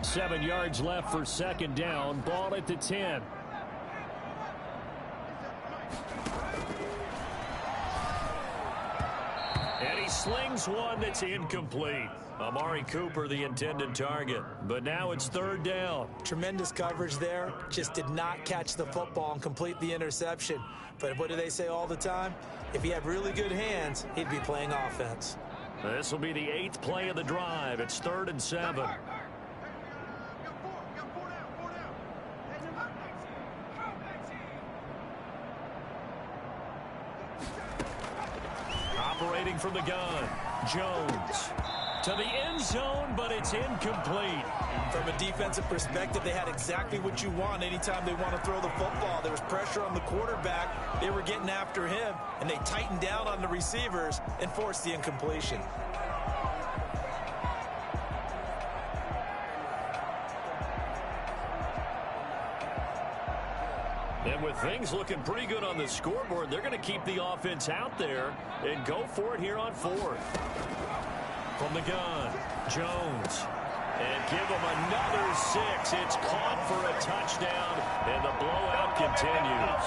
Seven yards left for second down. Ball at the 10. And he slings one that's incomplete. Amari Cooper, the intended target. But now it's 3rd down.
Tremendous coverage there. Just did not catch the football and complete the interception. But what do they say all the time? If he had really good hands, he'd be playing offense.
This will be the 8th play of the drive. It's 3rd and 7. Operating from the gun, Jones. To the end zone, but it's incomplete.
From a defensive perspective, they had exactly what you want anytime they want to throw the football. There was pressure on the quarterback. They were getting after him, and they tightened down on the receivers and forced the incompletion.
And with things looking pretty good on the scoreboard, they're going to keep the offense out there and go for it here on fourth. From the gun, Jones. And give them another 6. It's caught for a touchdown, and the blowout continues.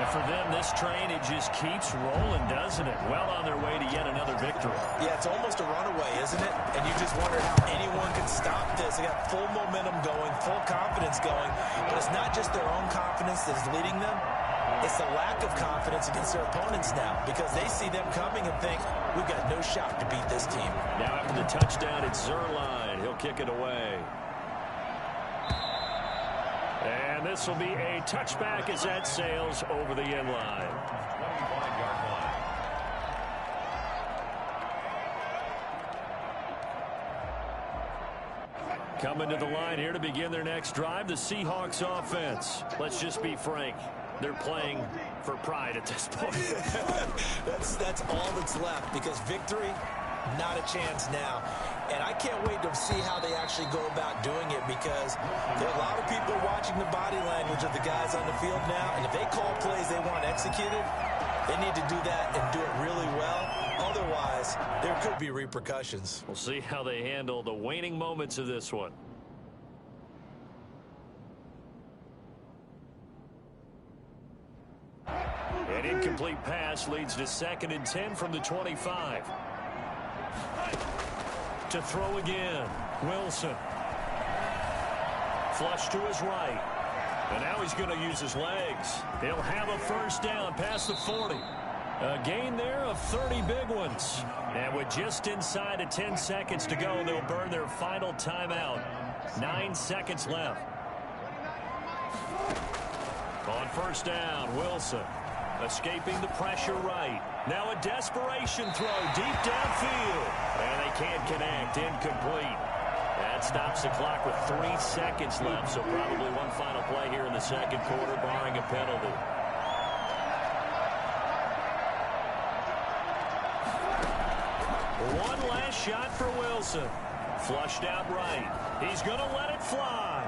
And for them, this train, it just keeps rolling, doesn't it? Well on their way to yet another victory.
Yeah, it's almost a runaway, isn't it? And you just wonder how anyone can stop this. They got full momentum going, full confidence going. But it's not just their own confidence that's leading them. It's the lack of confidence against their opponents now, because they see them coming and think, we've got no shot to beat this team.
Now after the touchdown, it's Zerline. He'll kick it away. And this will be a touchback as that sails over the end line.
25-yard line.
Coming to the line here to begin their next drive, the Seahawks offense. Let's just be frank. They're playing for pride at this point.
That's all that's left, because victory, not a chance now. And I can't wait to see how they actually go about doing it, because there are a lot of people watching the body language of the guys on the field now, and if they call plays they want executed, they need to do that and do it really well. Otherwise, there could be repercussions.
We'll see how they handle the waning moments of this one. An incomplete pass leads to 2nd and 10 from the 25. To throw again, Wilson. Flush to his right. And now he's going to use his legs. He'll have a first down past the 40. A gain there of 30 big ones. And with just inside of 10 seconds to go, they'll burn their final timeout. 9 seconds left. On first down, Wilson. Escaping the pressure right. Now a desperation throw deep downfield. And they can't connect. Incomplete. That stops the clock with 3 seconds left. So probably one final play here in the second quarter, barring a penalty. One last shot for Wilson. Flushed out right. He's going to let it fly.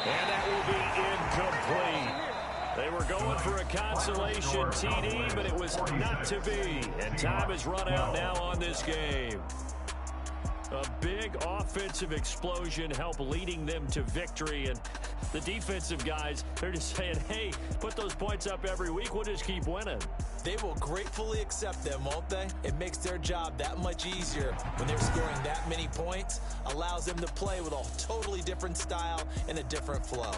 And that will be incomplete. They were going for a consolation TD, but it was not to be. And time has run out now on this game. A big offensive explosion helped leading them to victory. And the defensive guys, they're just saying, hey, put those points up every week. We'll just keep winning.
They will gratefully accept them, won't they? It makes their job that much easier when they're scoring that many points. Allows them to play with a totally different style and a different flow.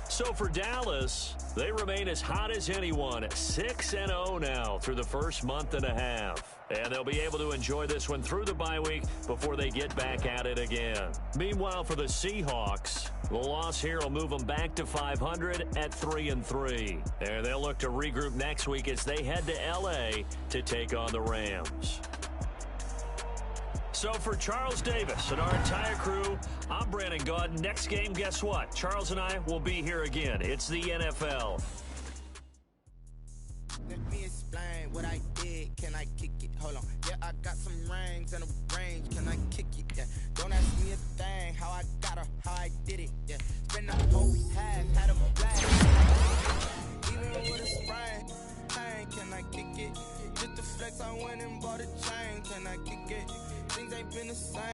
So for Dallas, they remain as hot as anyone, 6-0 now through the first month and a half. And they'll be able to enjoy this one through the bye week before they get back at it again. Meanwhile, for the Seahawks, the loss here will move them back to 500 at 3-3. And they'll look to regroup next week as they head to L.A. to take on the Rams. So for Charles Davis and our entire crew, I'm Brandon Gaudin. Next game, guess what? Charles and I will be here again. It's the NFL.
Let me explain what I did. Can I kick it? Hold on. Yeah, I got some rings and a range. Can I kick it? Yeah. Don't ask me a thing. How I got her, how I did it. Yeah. Spend the whole half, had a blast. Even with a sprain, pain. Can I kick it? Just to flex, I went and bought a chain. Can I kick it? Things ain't been the same.